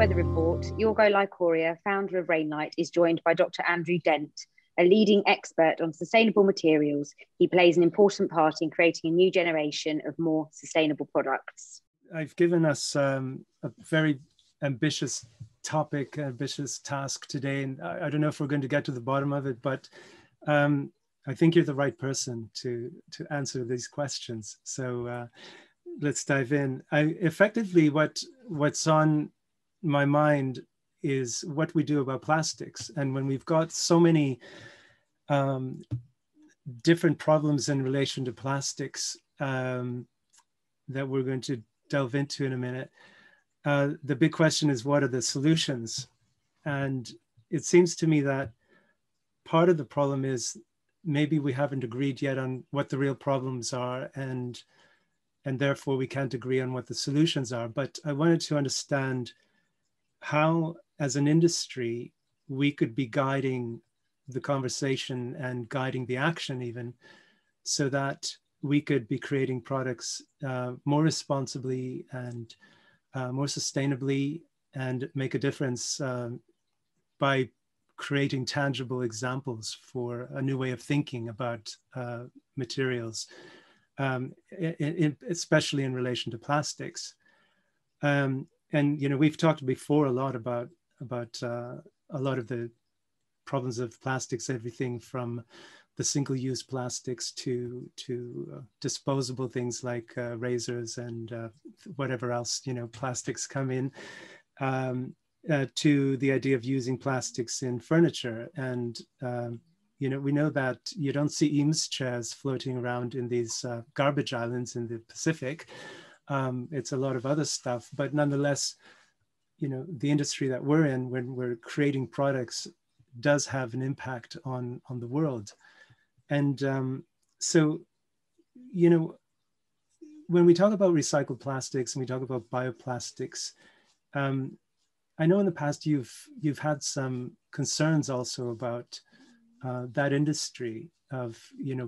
Weather Report, Yorgo Lykouria, founder of Rainlight, is joined by Dr. Andrew Dent, a leading expert on sustainable materials. He plays an important part in creating a new generation of more sustainable products. I've given us a very ambitious topic, ambitious task today, and I don't know if we're going to get to the bottom of it, but I think you're the right person to answer these questions. So let's dive in. Effectively, what's on my mind is what we do about plastics. And when we've got so many different problems in relation to plastics that we're going to delve into in a minute, the big question is, what are the solutions? And it seems to me that part of the problem is maybe we haven't agreed yet on what the real problems are, and therefore we can't agree on what the solutions are. But I wanted to understand how, as an industry, we could be guiding the conversation and guiding the action even, so that we could be creating products more responsibly and more sustainably, and make a difference by creating tangible examples for a new way of thinking about materials, especially in relation to plastics. And we've talked before a lot about a lot of the problems of plastics, everything from the single-use plastics to disposable things like razors and whatever else plastics come in, to the idea of using plastics in furniture. And we know that you don't see Eames chairs floating around in these garbage islands in the Pacific. It's a lot of other stuff, but nonetheless, the industry that we're in, when we're creating products, does have an impact on the world. And so, when we talk about recycled plastics and we talk about bioplastics, I know in the past you've had some concerns also about that industry of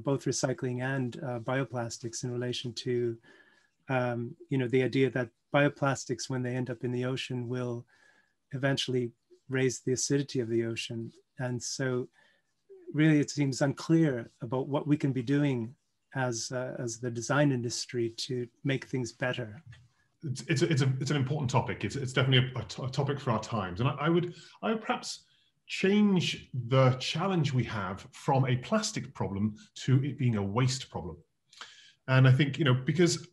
both recycling and bioplastics in relation to the idea that bioplastics, when they end up in the ocean, will eventually raise the acidity of the ocean. And so really it seems unclear about what we can be doing as the design industry to make things better. It's an important topic. It's definitely a topic for our times. And I would perhaps change the challenge we have from a plastic problem to it being a waste problem. And I think, because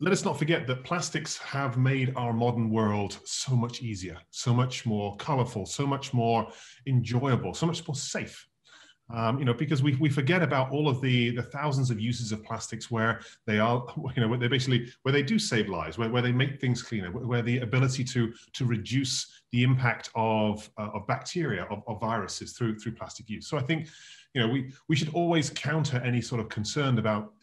let us not forget that plastics have made our modern world so much easier, so much more colorful, so much more enjoyable, so much more safe. Because we forget about all of the thousands of uses of plastics where they are, where they do save lives, where they make things cleaner, where the ability to reduce the impact of bacteria, of viruses through plastic use. So I think, we should always counter any sort of concern about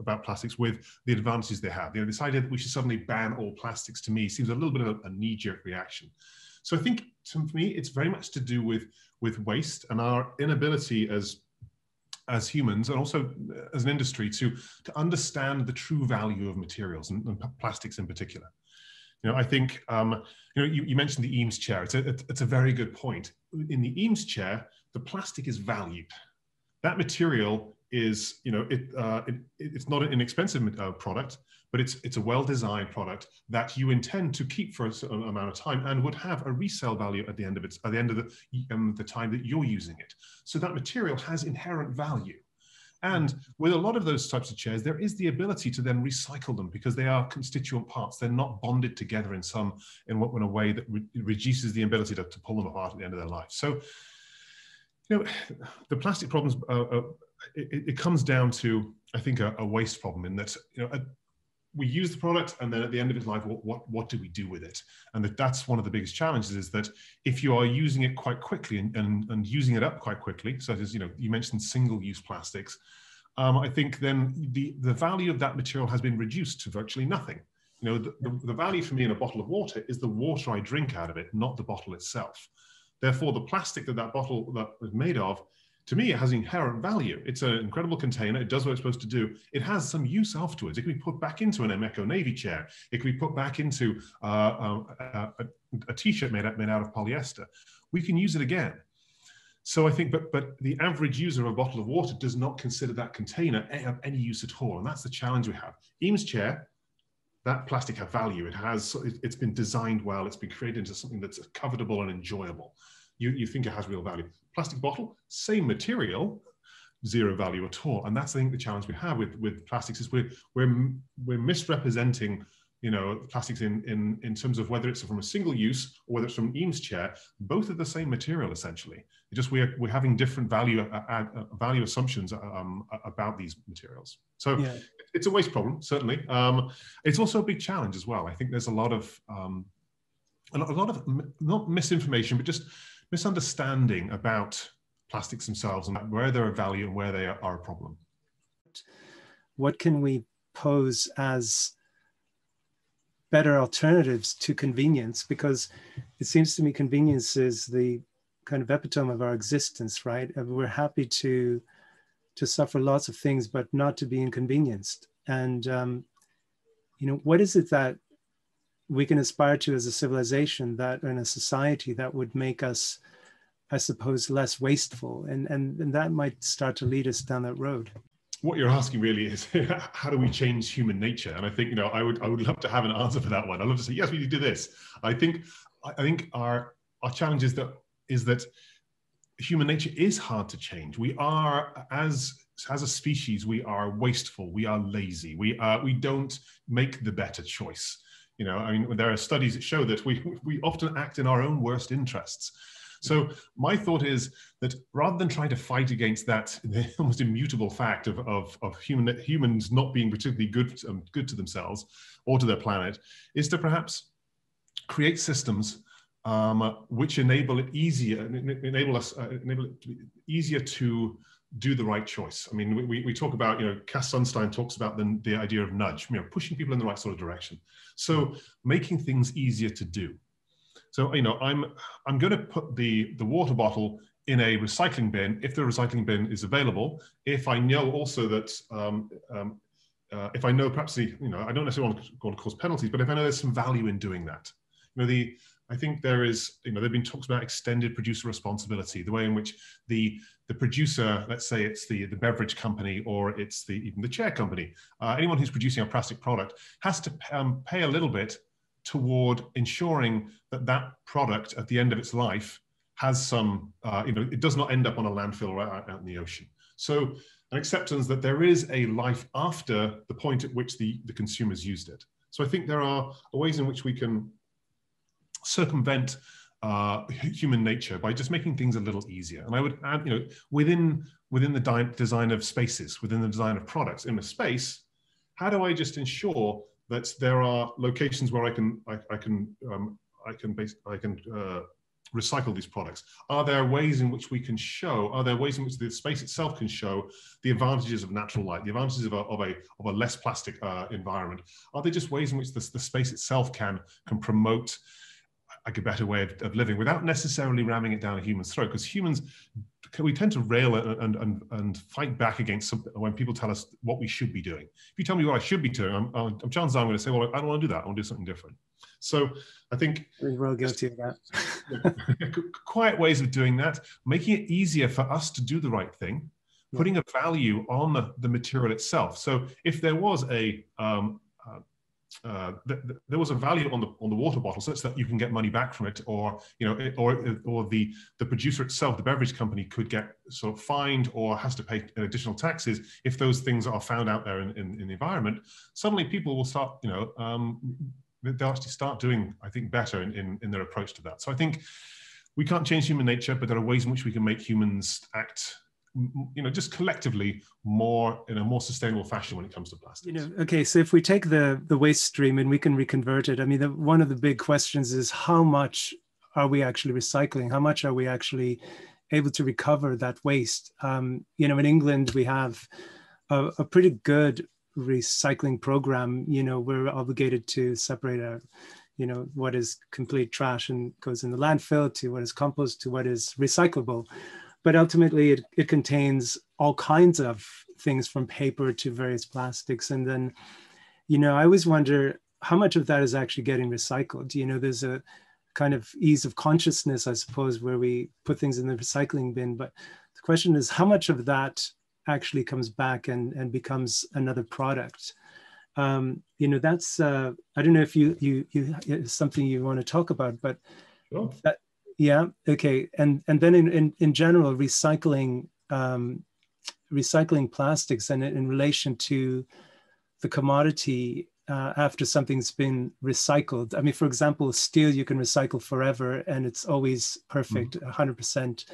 about plastics with the advantages they have. This idea that we should suddenly ban all plastics, to me, seems a little bit of a knee-jerk reaction. So I think, for me, it's very much to do with waste and our inability as humans, and also as an industry, to understand the true value of materials and plastics in particular. I think you mentioned the Eames chair. It's a very good point. In the Eames chair, the plastic is valued. That material is, it's not an inexpensive product, but it's a well-designed product that you intend to keep for a certain amount of time and would have a resale value at the end of the time that you're using it. So that material has inherent value. And with a lot of those types of chairs, there is the ability to then recycle them because they are constituent parts. They're not bonded together in a way that reduces the ability to pull them apart at the end of their life. So, the plastic problems, it comes down to, I think, a waste problem in that, we use the product, and then at the end of its life, what do we do with it? And that's one of the biggest challenges, is that if you are using it quite quickly and using it up quite quickly, such as, you mentioned single-use plastics, I think then the value of that material has been reduced to virtually nothing. The value for me in a bottle of water is the water I drink out of it, not the bottle itself. Therefore, the plastic that bottle that was made of to me, it has inherent value. It's an incredible container. It does what it's supposed to do. It has some use afterwards. It can be put back into an Emeco Navy chair. It can be put back into a t-shirt made out of polyester. We can use it again. So I think, but the average user of a bottle of water does not consider that container of any use at all. And that's the challenge we have. Eames chair, that plastic has value. It's been designed well. It's been created into something that's covetable and enjoyable. You think it has real value. Plastic bottle, same material, zero value at all. And that's, I think, the challenge we have with plastics is we're misrepresenting, you know, plastics in terms of whether it's from a single use or whether it's from an Eames chair. Both are the same material essentially. It's just we're having different value assumptions about these materials. So yeah, it's a waste problem, certainly. It's also a big challenge as well. I think there's a lot of not misinformation, but just misunderstanding about plastics themselves and where they're a value and where they are a problem. What can we pose as better alternatives to convenience? Because it seems to me convenience is the kind of epitome of our existence, right? We're happy to suffer lots of things, but not to be inconvenienced. And, you know, what is it that we can aspire to as a civilization, that in a society that would make us, I suppose, less wasteful, and that might start to lead us down that road. What you're asking really is, how do we change human nature? And I think, you know, I would love to have an answer for that one. I'd love to say, yes, we need to do this. I think our challenge is that human nature is hard to change. We are, as a species, we are wasteful. We are lazy. We don't make the better choice. You know, I mean, there are studies that show that we often act in our own worst interests. So my thought is that rather than trying to fight against that almost immutable fact of humans not being particularly good to themselves or to their planet, is to perhaps create systems which enable it easier to do the right choice. I mean, we talk about, you know, Cass Sunstein talks about the idea of nudge, you know, pushing people in the right sort of direction. So making things easier to do. So, you know, I'm going to put the water bottle in a recycling bin if the recycling bin is available. If I know also that, if I know perhaps I don't necessarily want to cause penalties, but if I know there's some value in doing that. You know, I think there is, you know, there've been talks about extended producer responsibility, the way in which the producer, let's say it's the beverage company or it's even the chair company, anyone who's producing a plastic product has to pay a little bit toward ensuring that product at the end of its life has some, you know, it does not end up on a landfill right out in the ocean. So an acceptance that there is a life after the point at which the consumers used it. So I think there are ways in which we can circumvent human nature by just making things a little easier. And I would add, you know, within the design of spaces, within the design of products in a space, how do I just ensure that there are locations where I can recycle these products? Are there ways in which we can show? Are there ways in which the space itself can show the advantages of natural light, the advantages of a less plastic environment? Are there just ways in which the space itself can promote like a better way of living without necessarily ramming it down a human's throat? Because humans, we tend to rail and fight back against something when people tell us what we should be doing. If you tell me what I should be doing, chances are I'm going to say, well, I don't want to do that. I want to do something different. So I think we're all guilty of that. Quiet ways of doing that, making it easier for us to do the right thing, putting a value on the material itself. So if there was there was a value on the water bottle such that you can get money back from it, or or the producer itself, the beverage company, could get sort of fined or has to pay additional taxes if those things are found out there in the environment. Suddenly people will start, they'll actually start doing, I think, better in their approach to that. So I think we can't change human nature, but there are ways in which we can make humans act, just collectively in a more sustainable fashion when it comes to plastics. Okay, so if we take the waste stream and we can reconvert it, I mean, one of the big questions is how much are we actually recycling? How much are we actually able to recover that waste? In England, we have a pretty good recycling program. We're obligated to separate out, what is complete trash and goes in the landfill to what is compost to what is recyclable. but ultimately it contains all kinds of things from paper to various plastics. And then, I always wonder how much of that is actually getting recycled. There's a kind of ease of consciousness, I suppose, where we put things in the recycling bin. But the question is how much of that actually comes back and becomes another product. That's, I don't know if you it's something you want to talk about, but sure. Yeah, okay. And then in general, recycling plastics and in relation to the commodity after something's been recycled. I mean, for example, steel you can recycle forever and it's always perfect, 100%,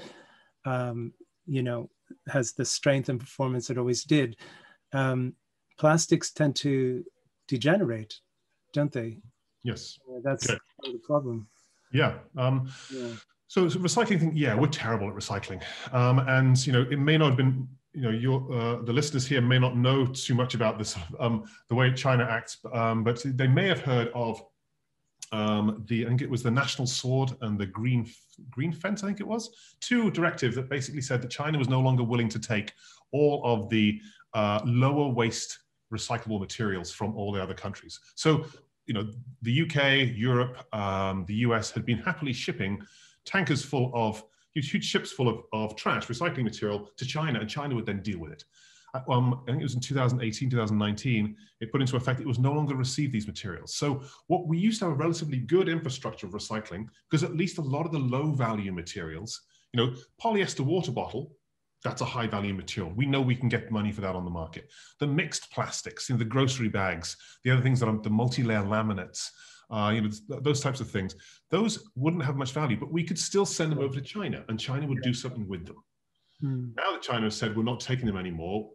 has the strength and performance it always did. Plastics tend to degenerate, don't they? Yes. That's okay. the problem. Yeah. So recycling thing, yeah, we're terrible at recycling. And, it may not have been, the listeners here may not know too much about this, the way China acts, but they may have heard of I think it was the National Sword and the Green Fence, I think it was, two directives that basically said that China was no longer willing to take all of the lower waste recyclable materials from all the other countries. So, the UK, Europe, the US had been happily shipping tankers full of, huge ships full of trash, recycling material to China, and China would then deal with it. I think it was in 2018, 2019, it put into effect it was no longer receive these materials. So what we used to have a relatively good infrastructure of recycling, because at least a lot of the low value materials, polyester water bottle, that's a high value material. We know we can get money for that on the market. The mixed plastics, the grocery bags, the other things that are the multi-layer laminates, those types of things, those wouldn't have much value, but we could still send them over to China and China would do something with them. Now that China has said we're not taking them anymore,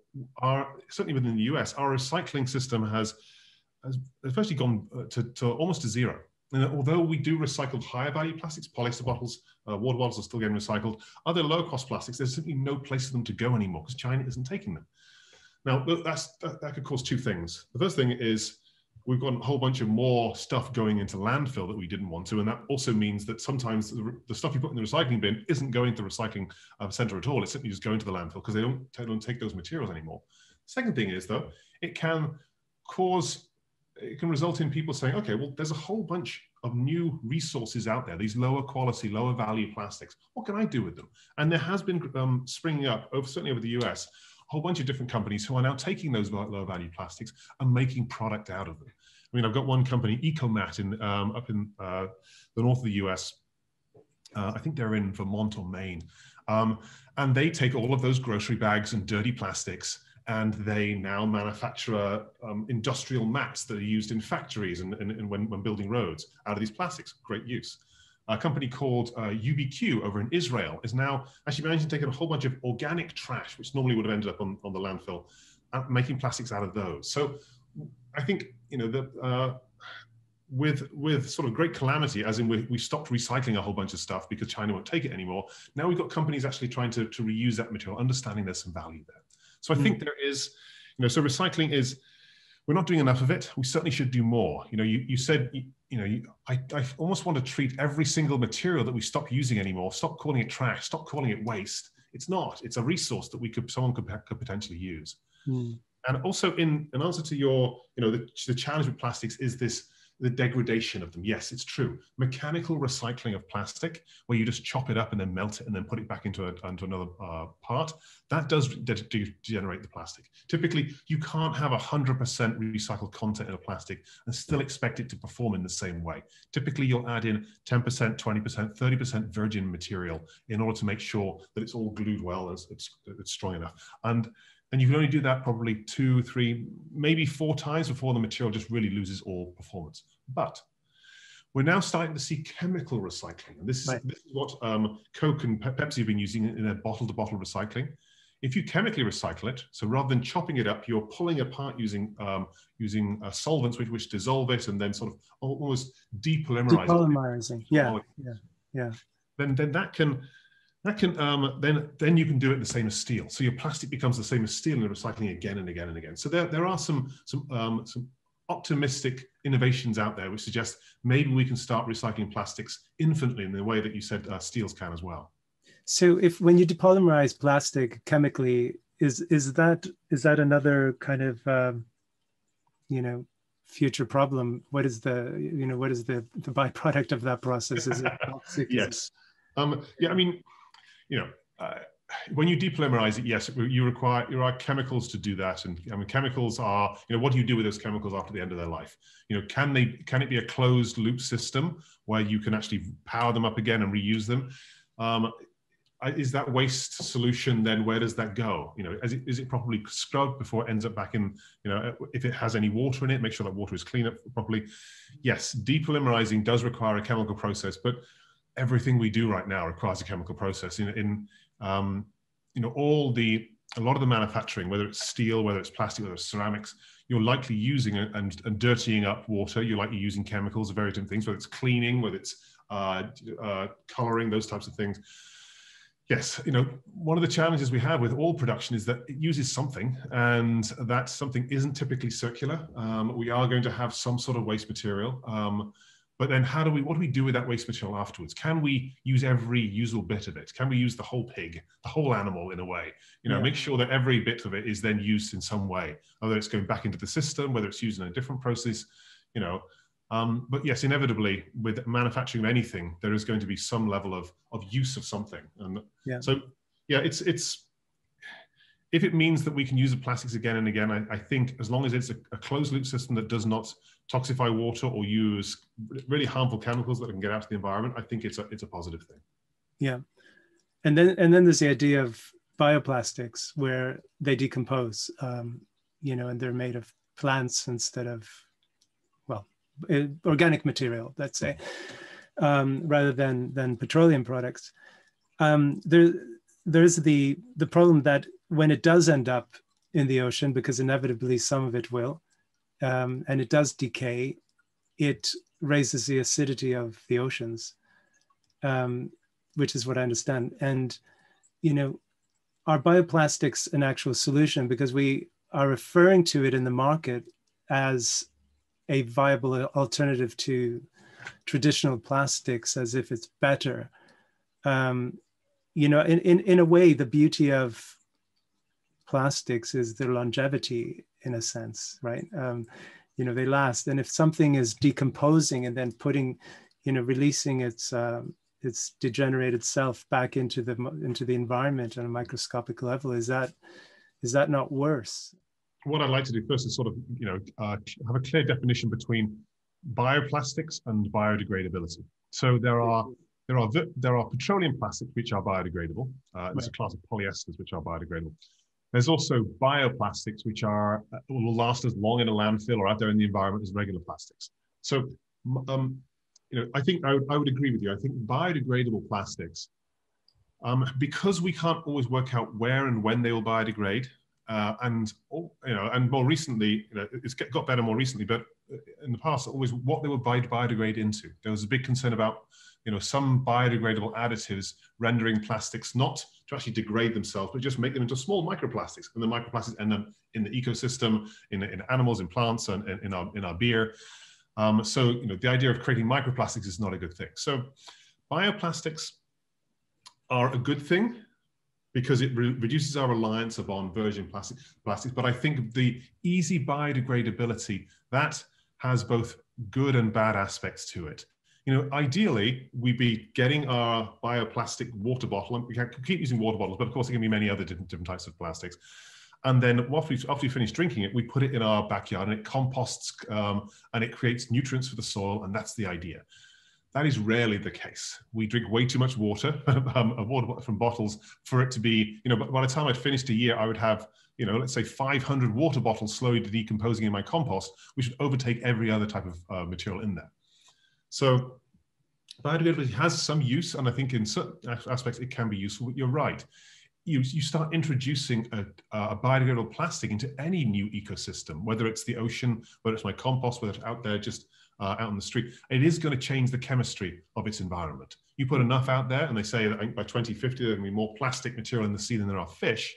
certainly within the US, our recycling system has especially gone to almost to zero. And although we do recycle higher value plastics, polyester bottles, water bottles are still getting recycled, other low cost plastics, there's simply no place for them to go anymore because China isn't taking them. Now, that could cause two things. The first thing is we've got a whole bunch of more stuff going into landfill that we didn't want to. And that also means that sometimes the stuff you put in the recycling bin isn't going to the recycling center at all. It's simply just going to the landfill because they don't take those materials anymore. Second thing is, though, it can result in people saying, okay, well, there's a whole bunch of new resources out there, these lower quality, lower value plastics. What can I do with them? And there has been springing up, certainly over the US, a whole bunch of different companies who are now taking those low value plastics and making product out of them. I mean, I've got one company, Ecomat, up in the north of the US. I think they're in Vermont or Maine. And they take all of those grocery bags and dirty plastics, and they now manufacture industrial mats that are used in factories and when building roads out of these plastics. Great use. A company called UBQ over in Israel is now actually managing to take a whole bunch of organic trash, which normally would have ended up on the landfill, making plastics out of those. So I think, with sort of great calamity, as in we stopped recycling a whole bunch of stuff because China won't take it anymore. Now we've got companies actually trying to reuse that material, understanding there's some value there. So I think there is, so recycling is, we're not doing enough of it. We certainly should do more. You said, I almost want to treat every single material that we stop using anymore, stop calling it trash, stop calling it waste. It's not. It's a resource that someone could potentially use. And also, in answer to your, the challenge with plastics is the degradation of them. Yes, it's true. Mechanical recycling of plastic, where you just chop it up and then melt it and then put it back into another part, that does degenerate the plastic. Typically, you can't have 100% recycled content in a plastic and still expect it to perform in the same way. Typically, you'll add in 10%, 20%, 30% virgin material in order to make sure that it's all glued well, as it's strong enough. And you can only do that probably 2, 3, maybe 4 times before the material just really loses all performance. But we're now starting to see chemical recycling. And this is what Coke and Pepsi have been using in their bottle-to-bottle recycling. If you chemically recycle it, so rather than chopping it up, you're pulling apart using solvents which dissolve it and then sort of almost depolymerizing. Yeah. Then that can then you can do it the same as steel. So your plastic becomes the same as steel in recycling again and again and again. So there are some optimistic innovations out there which suggest maybe we can start recycling plastics infinitely in the way that you said steels can as well. So if when you depolymerize plastic chemically, is that another kind of you know, future problem? What is the, you know, what is the byproduct of that process? Is it toxic? Yes. Yeah, I mean, you know, when you depolymerize it, yes, you require chemicals to do that. And I mean, chemicals are, you know, what do you do with those chemicals after the end of their life? You know, can it be a closed loop system where you can actually power them up again and reuse them? Is that waste solution, then where does that go? You know, is it properly scrubbed before it ends up back in, you know, if it has any water in it, make sure that water is cleaned up properly. Yes, depolymerizing does require a chemical process, but everything we do right now requires a chemical process. You know, a lot of the manufacturing, whether it's steel, whether it's plastic, whether it's ceramics, you're likely using and dirtying up water. You're likely using chemicals of various different things, whether it's cleaning, whether it's coloring, those types of things. Yes, you know, one of the challenges we have with all production is that it uses something, and that something isn't typically circular. We are going to have some sort of waste material, but then what do we do with that waste material afterwards? Can we use every usable bit of it? Can we use the whole pig, the whole animal in a way? You know, Yeah. make sure that every bit of it is then used in some way, whether it's going back into the system, whether it's used in a different process, you know. But yes, inevitably, with manufacturing of anything, there is going to be some level of use of something. And Yeah. so, yeah, it's if it means that we can use the plastics again and again, I think as long as it's a closed loop system that does not toxify water or use really harmful chemicals that can get out to the environment, I think it's a positive thing. Yeah. And then there's the idea of bioplastics where they decompose, you know, and they're made of plants instead of, well, organic material, let's say, rather than petroleum products. There's the problem that when it does end up in the ocean, because inevitably some of it will, and it does decay, it raises the acidity of the oceans, which is what I understand. And, you know, are bioplastics an actual solution? Because we are referring to it in the market as a viable alternative to traditional plastics, as if it's better. You know, in a way, the beauty of plastics is their longevity, in a sense, right? You know, they last. And if something is decomposing and then releasing its degenerated self back into the environment on a microscopic level, is that not worse? What I'd like to do first is sort of, you know, have a clear definition between bioplastics and biodegradability. So there are petroleum plastics which are biodegradable. There's a class of polyesters which are biodegradable. There's also bioplastics which will last as long in a landfill or out there in the environment as regular plastics. So, you know, I think I would agree with you. I think biodegradable plastics, because we can't always work out where and when they will biodegrade, and more recently, you know, it's got better more recently, but in the past, always what they would biodegrade into. There was a big concern about, you know, some biodegradable additives rendering plastics not to actually degrade themselves, but just make them into small microplastics, and the microplastics end up in the ecosystem, in animals, in plants, and in our beer. So, you know, the idea of creating microplastics is not a good thing. So, bioplastics are a good thing, because it reduces our reliance upon virgin plastics. But I think the easy biodegradability, that has both good and bad aspects to it. You know, ideally, we'd be getting our bioplastic water bottle, and we can keep using water bottles, but of course there can be many other different types of plastics. And then after we finish drinking it, we put it in our backyard and it composts, and it creates nutrients for the soil, and that's the idea. That is rarely the case. We drink way too much water, water from bottles, for it to be, you know, by the time I'd finished a year, I would have, you know, let's say 500 water bottles slowly decomposing in my compost, which would overtake every other type of material in there. So biodegradability has some use, and I think in certain aspects it can be useful. You're right. You start introducing a biodegradable plastic into any new ecosystem, whether it's the ocean, whether it's my compost, whether it's out there just out on the street, it is going to change the chemistry of its environment. You put enough out there, and they say that by 2050 there will be more plastic material in the sea than there are fish.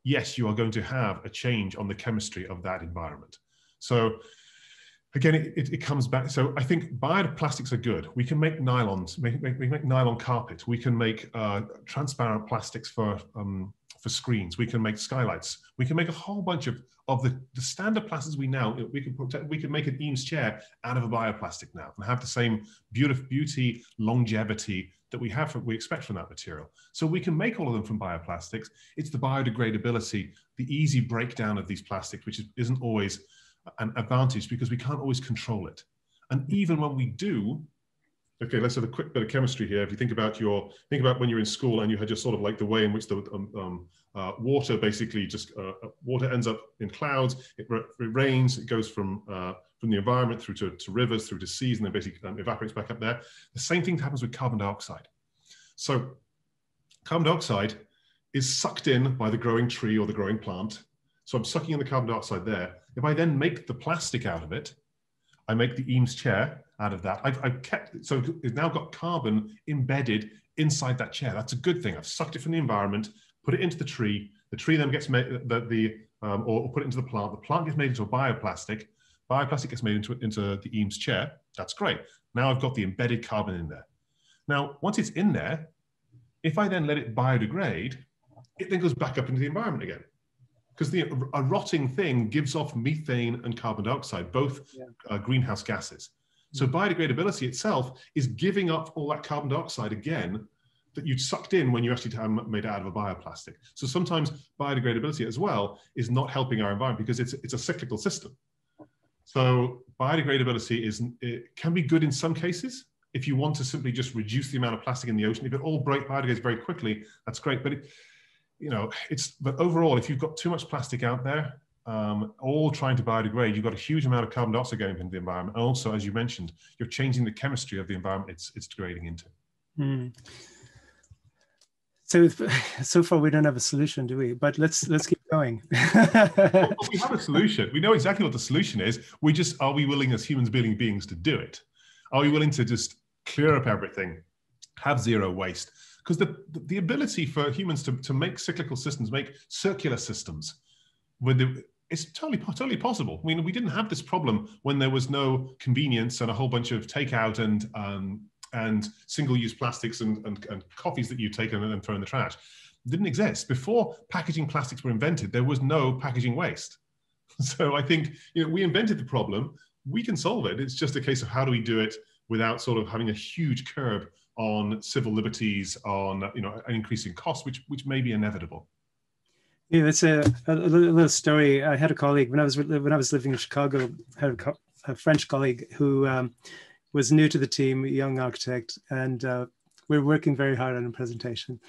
Yes, you are going to have a change on the chemistry of that environment. So again, it comes back. So I think bioplastics are good. We can make nylons, we make nylon carpet. We can make transparent plastics for screens. We can make skylights. We can make a whole bunch of the standard plastics we can make an Eames chair out of a bioplastic now and have the same beauty, longevity that we expect from that material. So we can make all of them from bioplastics. It's the biodegradability, the easy breakdown of these plastics, which isn't always an advantage because we can't always control it. And even when we do, okay, let's have a quick bit of chemistry here. If you think about when you're in school and you had just sort of like the way in which the water basically water ends up in clouds, it rains, it goes from the environment through to rivers, through to seas, and then basically evaporates back up there. The same thing happens with carbon dioxide. So carbon dioxide is sucked in by the growing tree or the growing plant. So I'm sucking in the carbon dioxide there. If I then make the plastic out of it, I make the Eames chair out of that. I've kept it, so it's now got carbon embedded inside that chair. That's a good thing. I've sucked it from the environment, put it into the tree then gets made, or put it into the plant gets made into a bioplastic gets made into the Eames chair. That's great. Now I've got the embedded carbon in there. Now, once it's in there, if I then let it biodegrade, it then goes back up into the environment again. Because a rotting thing gives off methane and carbon dioxide, both greenhouse gases. So biodegradability itself is giving up all that carbon dioxide again that you'd sucked in when you actually made it out of a bioplastic. So sometimes biodegradability as well is not helping our environment because it's a cyclical system. So biodegradability can be good in some cases. If you want to simply just reduce the amount of plastic in the ocean, if it all biodegrades very quickly, that's great. But but overall, if you've got too much plastic out there, all trying to biodegrade, you've got a huge amount of carbon dioxide going into the environment. And also, as you mentioned, you're changing the chemistry of the environment it's degrading into. Mm. So far we don't have a solution, do we? But let's keep going. Well, we have a solution. We know exactly what the solution is. Are we willing as humans beings to do it? Are we willing to just clear up everything, have zero waste? Because the ability for humans to make cyclical systems, make circular systems, it's totally possible. I mean, we didn't have this problem when there was no convenience and a whole bunch of takeout and single-use plastics and coffees that you take and then throw in the trash. It didn't exist. Before packaging plastics were invented, there was no packaging waste. So I think we invented the problem. We can solve it. It's just a case of how do we do it without sort of having a huge curb on civil liberties, on an increasing cost, which may be inevitable. Yeah, that's a little story. I had a colleague when I was living in Chicago. I had a French colleague who was new to the team, a young architect, and we were working very hard on a presentation.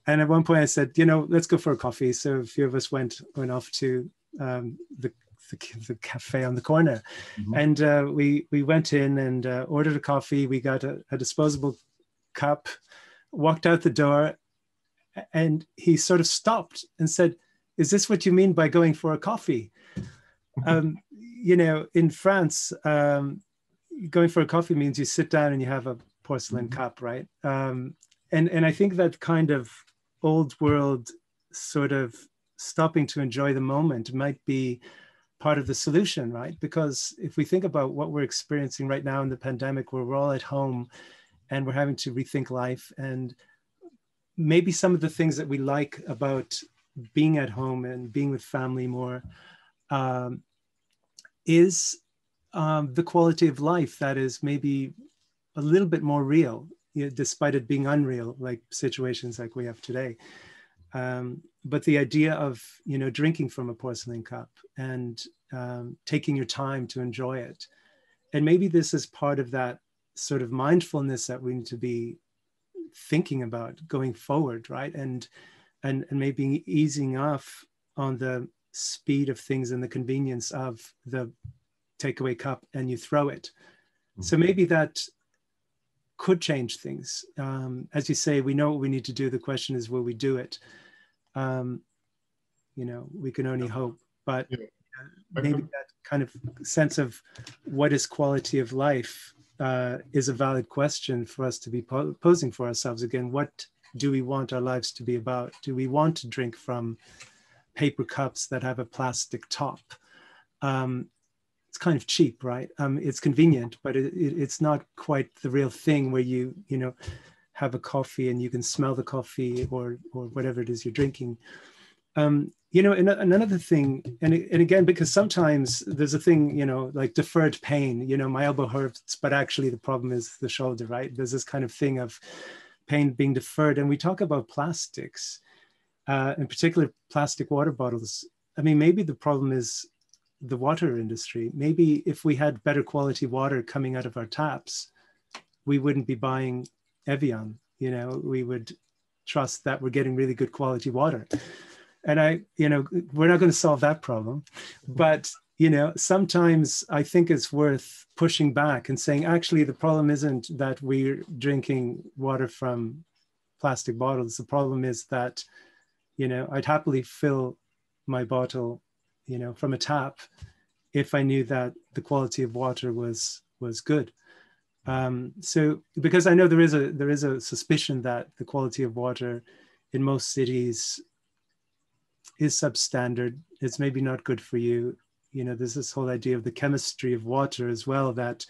And at one point, I said, let's go for a coffee. So a few of us went off to the cafe on the corner, and we went in and ordered a coffee. We got a disposable cup, walked out the door, and he sort of stopped and said, "Is this what you mean by going for a coffee?" In France, going for a coffee means you sit down and you have a porcelain cup, right? And I think that kind of old world sort of stopping to enjoy the moment might be part of the solution, right? Because if we think about what we're experiencing right now in the pandemic, where we're all at home and we're having to rethink life, and maybe some of the things that we like about being at home and being with family more is the quality of life that is maybe a little bit more real, despite it being unreal, like situations like we have today. But the idea of, drinking from a porcelain cup and taking your time to enjoy it. And maybe this is part of that sort of mindfulness that we need to be thinking about going forward, right? And maybe easing off on the speed of things and the convenience of the takeaway cup and you throw it. So maybe that could change things. As you say, we know what we need to do. The question is, will we do it? We can only hope, but maybe that kind of sense of what is quality of life is a valid question for us to be posing for ourselves again. What do we want our lives to be about? Do we want to drink from paper cups that have a plastic top? it's kind of cheap, right? It's convenient, but it's not quite the real thing where you know, have a coffee and you can smell the coffee or whatever it is you're drinking. You know, and another thing, and again, because sometimes there's a thing, you know, like deferred pain, you know, my elbow hurts, but actually the problem is the shoulder, right? There's this kind of thing of pain being deferred. And we talk about plastics, in particular, plastic water bottles. I mean, maybe the problem is the water industry. Maybe if we had better quality water coming out of our taps, we wouldn't be buying Evian, you know, we would trust that we're getting really good quality water. And you know, we're not going to solve that problem, but, you know, sometimes I think it's worth pushing back and saying, actually, the problem isn't that we're drinking water from plastic bottles. The problem is that, you know, I'd happily fill my bottle, you know, from a tap if I knew that the quality of water was good. So because I know there is a suspicion that the quality of water in most cities is substandard. It's maybe not good for you. You know, there's this whole idea of the chemistry of water as well, that,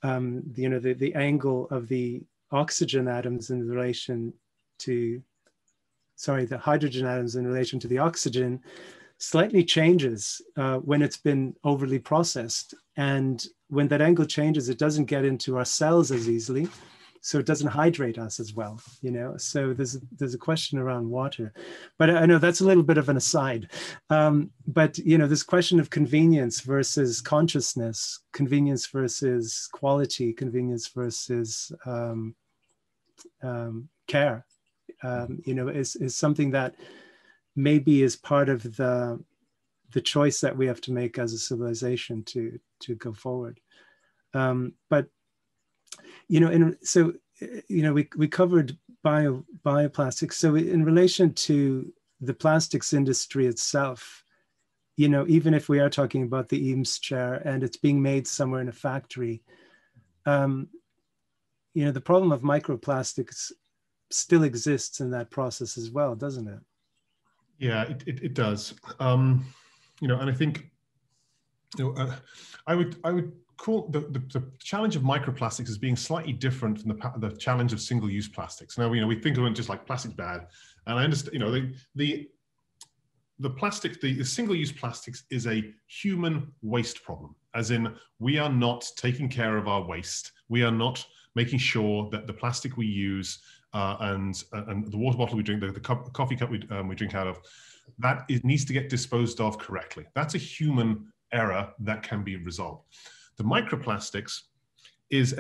you know, the angle of the oxygen atoms in relation to, sorry, the hydrogen atoms in relation to the oxygen slightly changes when it's been overly processed. And when that angle changes, it doesn't get into our cells as easily. So it doesn't hydrate us as well, you know. So there's a question around water, but I know that's a little bit of an aside. But you know, this question of convenience versus consciousness, convenience versus quality, convenience versus care, you know, is something that maybe is part of the choice that we have to make as a civilization to go forward. But you know, and so, you know, we covered bioplastics. So in relation to the plastics industry itself, you know, even if we are talking about the Eames chair and it's being made somewhere in a factory, you know, the problem of microplastics still exists in that process as well, doesn't it? Yeah, it does. You know, and I think, you know, I would call the challenge of microplastics as being slightly different from the challenge of single-use plastics. Now, you know, we think of it just like plastic's bad, and I understand, you know, the plastic, the single-use plastics is a human waste problem, as in we are not taking care of our waste. We are not making sure that the plastic we use and the water bottle we drink, the coffee cup we drink out of, that it needs to get disposed of correctly. That's a human error that can be resolved. The microplastics is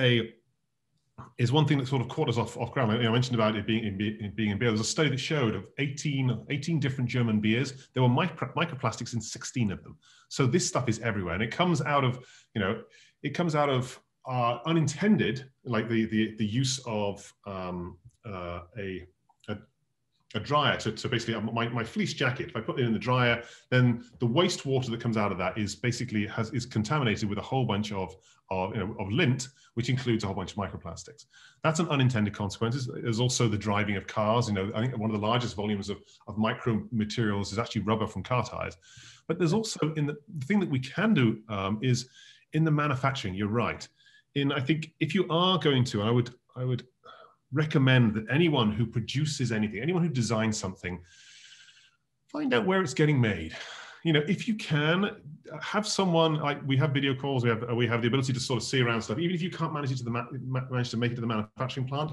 one thing that sort of caught us off ground. I mentioned about it being in beer. There's a study that showed of 18 different German beers, there were microplastics in 16 of them. So this stuff is everywhere, and it comes out of, you know, it comes out of unintended, like the use of a dryer to basically my fleece jacket. If I put it in the dryer, then the wastewater that comes out of that is basically is contaminated with a whole bunch of lint, which includes a whole bunch of microplastics. That's an unintended consequence. There's also the driving of cars. You know, I think one of the largest volumes of micro materials is actually rubber from car tires. But there's also the thing that we can do is in the manufacturing. You're right. I think if you are going to, and I would recommend that anyone who produces anything, anyone who designs something, find out where it's getting made. You know, if you can, have someone, like we have video calls, we have the ability to sort of see around stuff. Even if you can't manage to make it to the manufacturing plant,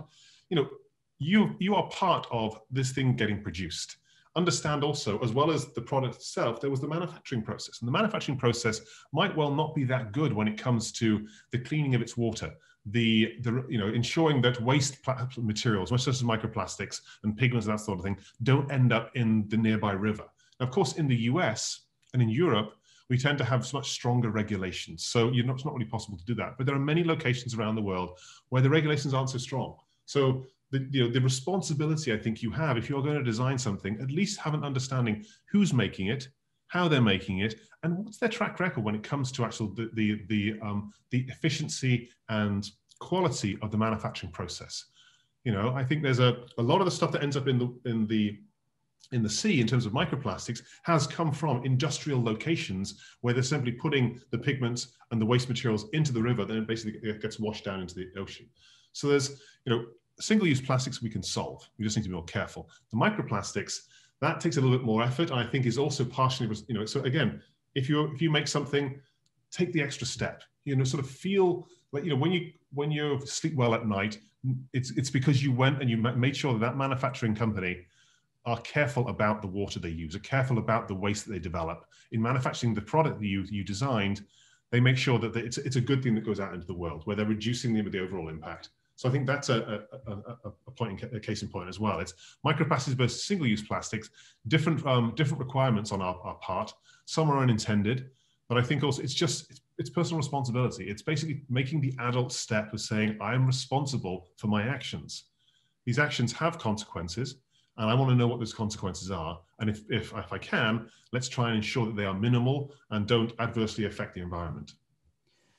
you know, you are part of this thing getting produced. Understand also, as well as the product itself, there was the manufacturing process, and the manufacturing process might well not be that good when it comes to the cleaning of its water, you know, ensuring that waste materials, much such as microplastics and pigments and that sort of thing, don't end up in the nearby river. Now, of course, in the US and in Europe, we tend to have much stronger regulations, so it's not really possible to do that. But there are many locations around the world where the regulations aren't so strong. So the responsibility I think you have, if you're going to design something, at least have an understanding who's making it, how they're making it, and what's their track record when it comes to actual the efficiency and quality of the manufacturing process. You know, I think there's a lot of the stuff that ends up in the in the sea in terms of microplastics has come from industrial locations where they're simply putting the pigments and the waste materials into the river, then it basically gets washed down into the ocean. So there's, single-use plastics we can solve. We just need to be more careful. The microplastics, that takes a little bit more effort, and I think is also partially, so again, if you make something, take the extra step. Sort of feel like, when you sleep well at night, it's because you went and you made sure that manufacturing company are careful about the water they use, are careful about the waste that they develop. In manufacturing the product that you designed, they make sure that it's a good thing that goes out into the world, where they're reducing the overall impact. So I think that's a case in point as well. It's microplastics versus single-use plastics, different requirements on our part. Some are unintended, but I think also it's personal responsibility. It's basically making the adult step of saying, I'm responsible for my actions. These actions have consequences, and I want to know what those consequences are. And if I can, let's try and ensure that they are minimal and don't adversely affect the environment.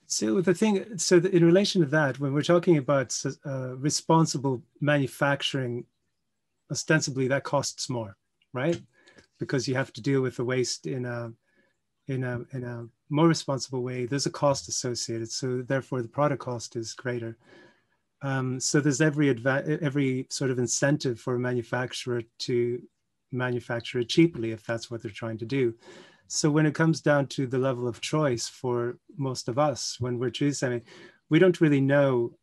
So in relation to that, when we're talking about responsible manufacturing, ostensibly that costs more, right? Because you have to deal with the waste in a more responsible way. There's a cost associated, so therefore the product cost is greater. So there's every sort of incentive for a manufacturer to manufacture it cheaply if that's what they're trying to do. So when it comes down to the level of choice for most of us, when we're choosing, we don't really know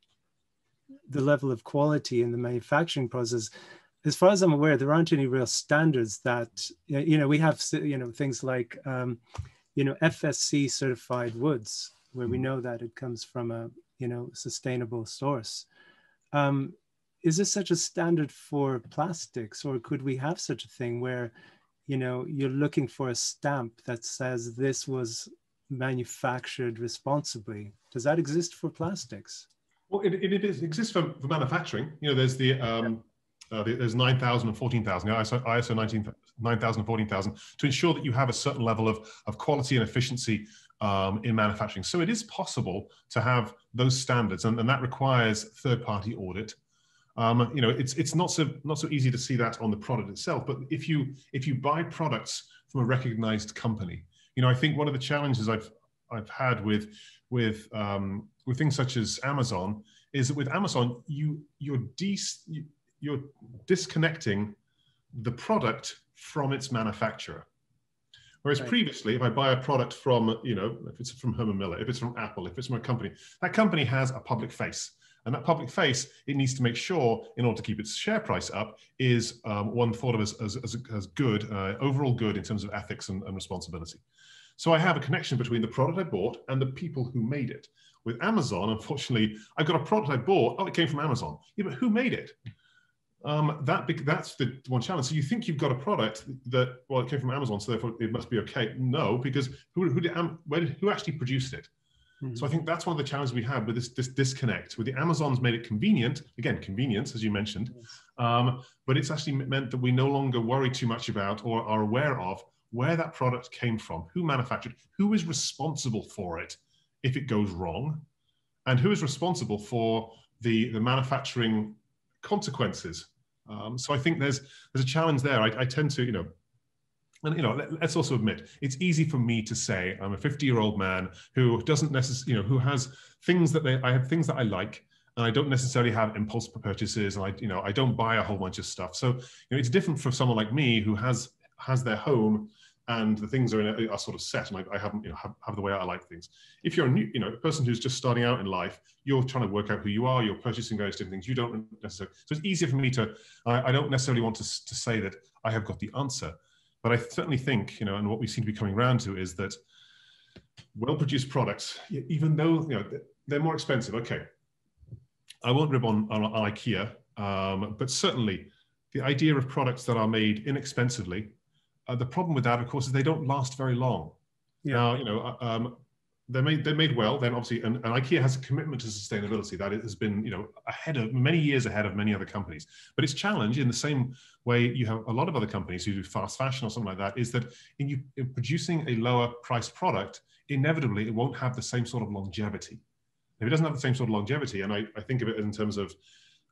the level of quality in the manufacturing process. As far as I'm aware, there aren't any real standards that, we have, things like, FSC certified woods, where we know that it comes from a, sustainable source. Is there such a standard for plastics, or could we have such a thing where, you're looking for a stamp that says this was manufactured responsibly? Does that exist for plastics? Well, it exists for manufacturing. There's there's 9,000 and 14,000, ISO 9,000 and 14,000, to ensure that you have a certain level of quality and efficiency in manufacturing. So it is possible to have those standards, and that requires third-party audit. It's not so easy to see that on the product itself, but if you buy products from a recognized company, I think one of the challenges I've had with things such as Amazon is that with Amazon you're disconnecting the product from its manufacturer. Whereas previously, if I buy a product from, if it's from Herman Miller, if it's from Apple, if it's from a company, that company has a public face. And that public face, it needs to make sure, in order to keep its share price up, is one thought of as good, overall good in terms of ethics and responsibility. So I have a connection between the product I bought and the people who made it. With Amazon, unfortunately, I've got a product I bought, it came from Amazon. Yeah, but who made it? That's the one challenge. So you think you've got a product that, it came from Amazon, so therefore it must be okay. No, because who actually produced it? Mm-hmm. So I think that's one of the challenges we have with this disconnect. With the Amazon's made it convenient, again, convenience, as you mentioned, but it's actually meant that we no longer worry too much about or are aware of where that product came from, who manufactured, who is responsible for it if it goes wrong, and who is responsible for the manufacturing consequences. So I think there's a challenge there. I tend to, let's also admit, it's easy for me to say I'm a 50-year-old man who doesn't necessarily, who has things that I have things that I like, and I don't necessarily have impulse purchases, and I don't buy a whole bunch of stuff. So it's different for someone like me who has their home and the things are sort of set, and I haven't have the way I like things. If you're a new a person who's just starting out in life, you're trying to work out who you are, you're purchasing various different things. You don't necessarily, so it's easier for me to. I don't necessarily want to say that I have got the answer, but I certainly think and what we seem to be coming around to is that well-produced products, even though they're more expensive. Okay, I won't rib on IKEA, but certainly the idea of products that are made inexpensively. The problem with that, of course, is they don't last very long. Yeah. Now, they're made well. Then obviously, and IKEA has a commitment to sustainability that it has been, many years ahead of many other companies. But its challenge, in the same way you have a lot of other companies who do fast fashion or something like that, is that in producing a lower priced product, inevitably it won't have the same sort of longevity. If it doesn't have the same sort of longevity, and I think of it in terms of,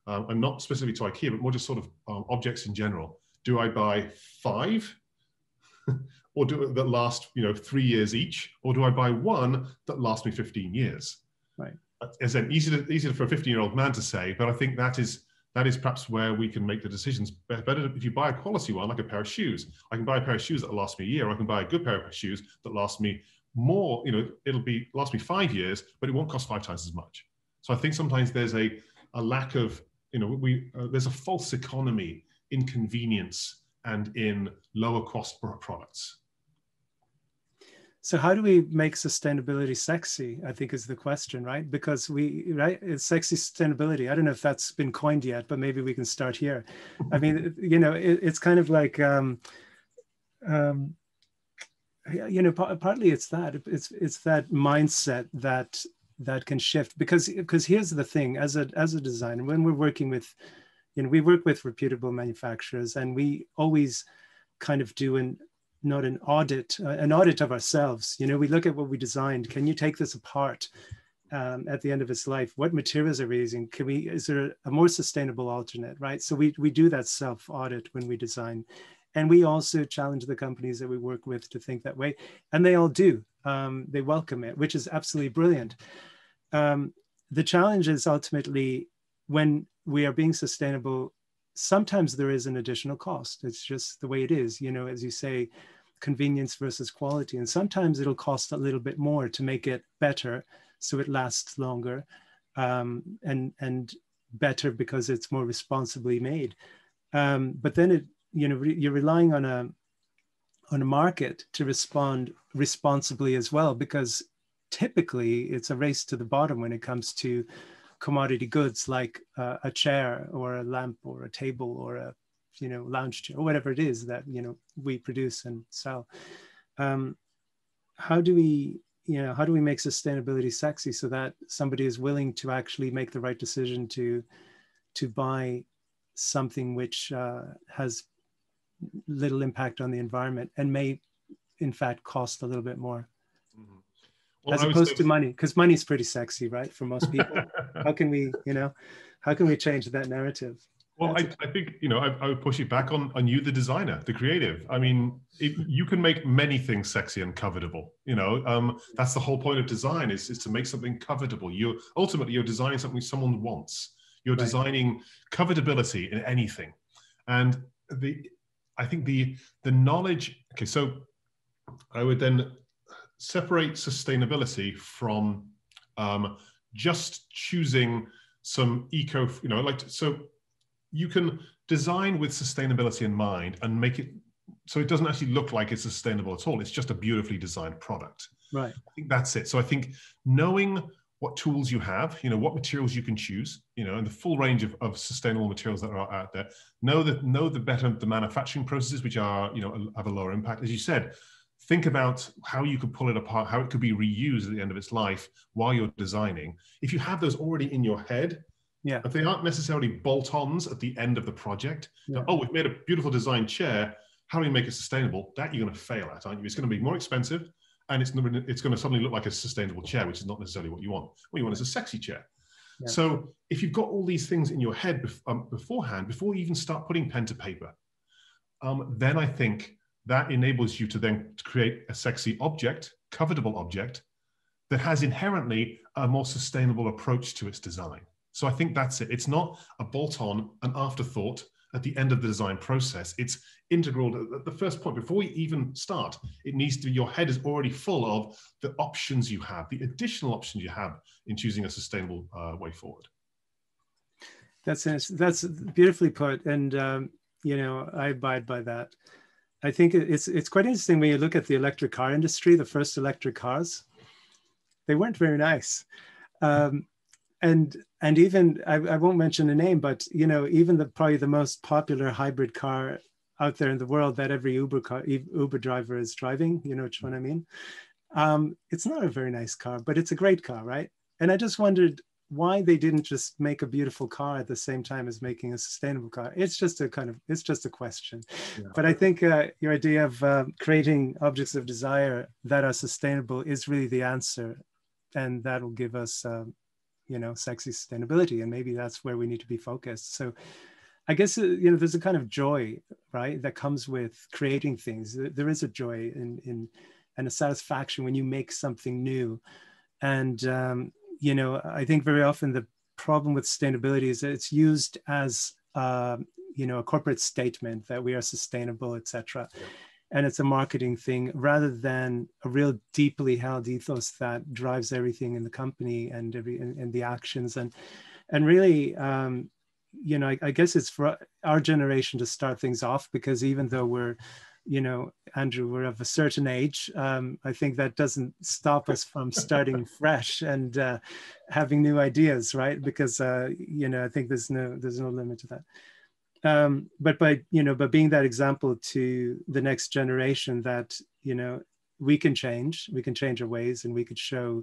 and not specifically to IKEA, but more just sort of objects in general. Do I buy 5? Or that last 3 years each? Or do I buy one that lasts me 15 years? Right. As an easier for a 15-year-old man to say, but I think that is perhaps where we can make the decisions better. If you buy a quality one, like a pair of shoes, I can buy a pair of shoes that last me a year, or I can buy a good pair of shoes that last me more, last me 5 years, but it won't cost 5 times as much. So I think sometimes there's a lack of, there's a false economy in convenience and in lower cost products. So how do we make sustainability sexy, I think is the question, right? Because it's sexy sustainability. I don't know if that's been coined yet, but maybe we can start here. I mean, it's kind of like, partly it's that mindset that can shift, because here's the thing, as a designer, when we're working with, we work with reputable manufacturers, and we always kind of do not an audit of ourselves. We look at what we designed. Can you take this apart at the end of its life? What materials are we using? Is there a more sustainable alternate, right? So we do that self-audit when we design. And we also challenge the companies that we work with to think that way. And they all do. They welcome it, which is absolutely brilliant. The challenge is ultimately, when we are being sustainable, sometimes there is an additional cost. It's just the way it is, as you say, convenience versus quality. And sometimes it'll cost a little bit more to make it better, so it lasts longer, and better because it's more responsibly made. But then you're relying on a market to respond responsibly as well, because typically it's a race to the bottom when it comes to commodity goods like a chair or a lamp or a table or a lounge chair or whatever it is that we produce and sell. How do we make sustainability sexy so that somebody is willing to actually make the right decision to buy something which has little impact on the environment and may in fact cost a little bit more? Mm-hmm. Well, as opposed to money, because money is pretty sexy, right, for most people. How can we change that narrative? Well, I think, I would push it back on you, the designer, the creative. I mean, you can make many things sexy and covetable. That's the whole point of design, is to make something covetable. Ultimately, you're designing something someone wants. You're designing covetability in anything. And I think the knowledge, okay, so I would then separate sustainability from just choosing some so you can design with sustainability in mind and make it so it doesn't actually look like it's sustainable at all. It's just a beautifully designed product. Right. I think that's it. So I think knowing what tools you have, what materials you can choose, and the full range of sustainable materials that are out there, know the manufacturing processes, which are, have a lower impact. As you said, think about how you could pull it apart, how it could be reused at the end of its life while you're designing. If you have those already in your head, if they aren't necessarily bolt-ons at the end of the project, we've made a beautiful design chair, how do we make it sustainable? That you're going to fail at, aren't you? It's going to be more expensive, and it's going to suddenly look like a sustainable chair, which is not necessarily what you want. What you want is a sexy chair. Yeah. So if you've got all these things in your head beforehand, before you even start putting pen to paper, then I think that enables you to then create a sexy object, covetable object, that has inherently a more sustainable approach to its design. So I think that's it. It's not a bolt-on, an afterthought at the end of the design process. It's integral at the first point. Before you even start, it needs to be, your head is already full of the options you have, the additional options you have in choosing a sustainable way forward. That's beautifully put. And, I abide by that. I think it's quite interesting when you look at the electric car industry, the first electric cars, they weren't very nice. And even, I won't mention a name, but, even probably the most popular hybrid car out there in the world that every Uber driver is driving, which one I mean? It's not a very nice car, but it's a great car, right? And I just wondered why they didn't just make a beautiful car at the same time as making a sustainable car. It's just a question. Yeah. But I think your idea of creating objects of desire that are sustainable is really the answer. And that'll give us, sexy sustainability. And maybe that's where we need to be focused. So I guess, you know, there's a kind of joy, right, that comes with creating things. There is a joy in and a satisfaction when you make something new. And, you know, I think very often the problem with sustainability is that it's used as, you know, a corporate statement that we are sustainable, etc. Yeah. And it's a marketing thing rather than a real deeply held ethos that drives everything in the company and and the actions. And really, you know, I guess it's for our generation to start things off, because even though we're, you know, Andrew, we're of a certain age, I think that doesn't stop us from starting fresh and having new ideas, right? Because, you know, I think there's no limit to that. But by, you know, by being that example to the next generation that, you know, we can change our ways, and we could show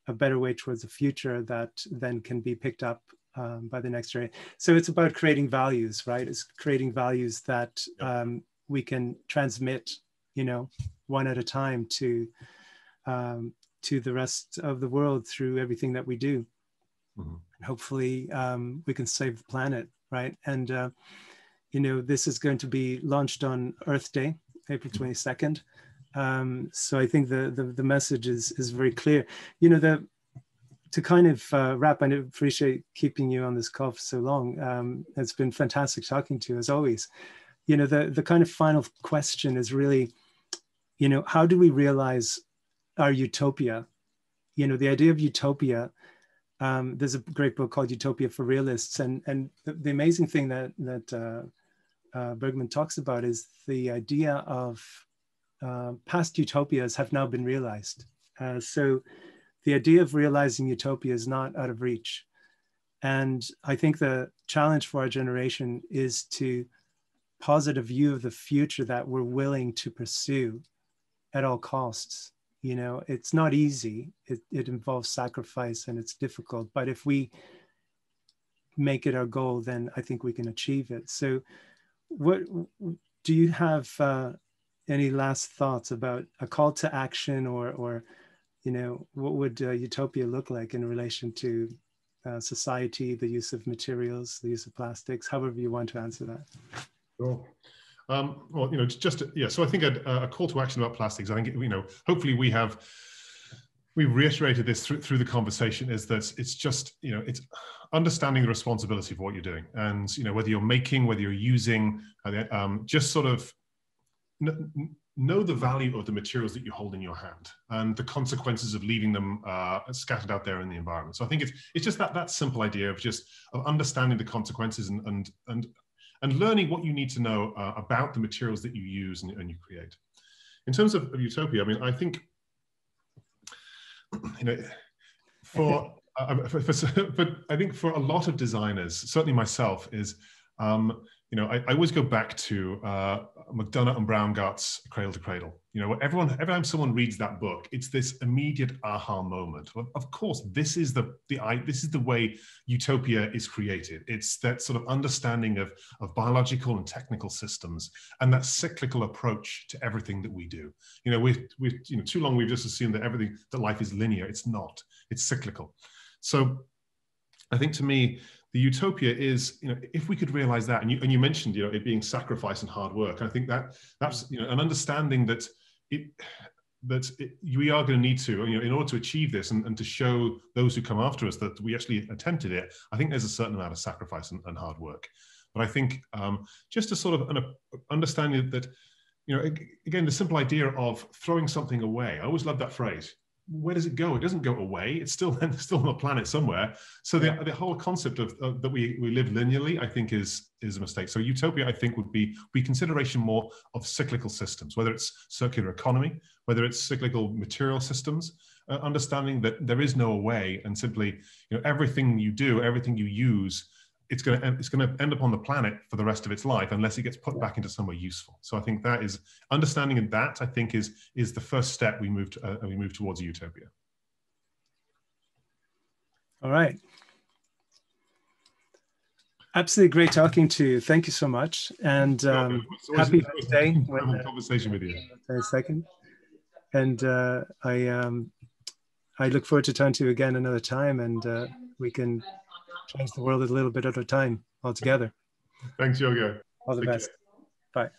a better way towards the future that then can be picked up by the next generation. So it's about creating values, right? It's creating values that we can transmit, you know, one at a time to the rest of the world through everything that we do. Mm-hmm. Hopefully we can save the planet, right? And, you know, this is going to be launched on Earth Day, April 22nd. So I think the message is very clear. You know, to kind of wrap, I appreciate keeping you on this call for so long. It's been fantastic talking to you, as always. You know, the kind of final question is really, you know, how do we realize our utopia? You know, the idea of utopia, there's a great book called Utopia for Realists. And the amazing thing that Bergman talks about is the idea of past utopias have now been realized. So the idea of realizing utopia is not out of reach. And I think the challenge for our generation is to posit a view of the future that we're willing to pursue at all costs. You know, it's not easy. It involves sacrifice and it's difficult. But if we make it our goal, then I think we can achieve it. So what do you have any last thoughts about a call to action, or you know, what would utopia look like in relation to society, the use of materials, the use of plastics, however you want to answer that? Sure. Well, you know, so I think a call to action about plastics, I think, you know, hopefully we've reiterated this through the conversation, is that it's just, you know, it's understanding the responsibility for what you're doing. And, you know, whether you're making, whether you're using, just sort of know the value of the materials that you hold in your hand and the consequences of leaving them scattered out there in the environment. So I think it's just that simple idea of understanding the consequences and learning what you need to know about the materials that you use and you create. In terms of utopia, I mean, I think, you know, but I think for a lot of designers, certainly myself, is, you know, I always go back to McDonough and Braungart's Cradle to Cradle. You know, every time someone reads that book, it's this immediate aha moment. Of course, this is the way utopia is created. It's that sort of understanding of biological and technical systems and that cyclical approach to everything that we do. You know, we've you know, too long we've just assumed that life is linear. It's not. It's cyclical. So I think, to me, the utopia is, you know, if we could realize that, and you mentioned, you know, it being sacrifice and hard work. And I think that's, you know, an understanding that we are going to need to, you know, in order to achieve this and to show those who come after us that we actually attempted it, I think there's a certain amount of sacrifice and hard work. But I think just a sort of an understanding that, you know, again, the simple idea of throwing something away. I always love that phrase. Where does it go? It doesn't go away. It's still on the planet somewhere. So the whole concept of that we live linearly, I think, is a mistake. So utopia, I think, would be consideration more of cyclical systems, whether it's circular economy, whether it's cyclical material systems, understanding that there is no way, and simply, you know, everything you do, everything you use, it's going to end up on the planet for the rest of its life unless it gets put back into somewhere useful. So I think that is understanding that, I think, is the first step we move towards a utopia. All right. Absolutely great talking to you. Thank you so much. And happy birthday. Conversation with you. A second. And I look forward to talking to you again another time, and we can change the world a little bit at a time altogether. Thanks, Yorgo. All the Take best. care. Bye.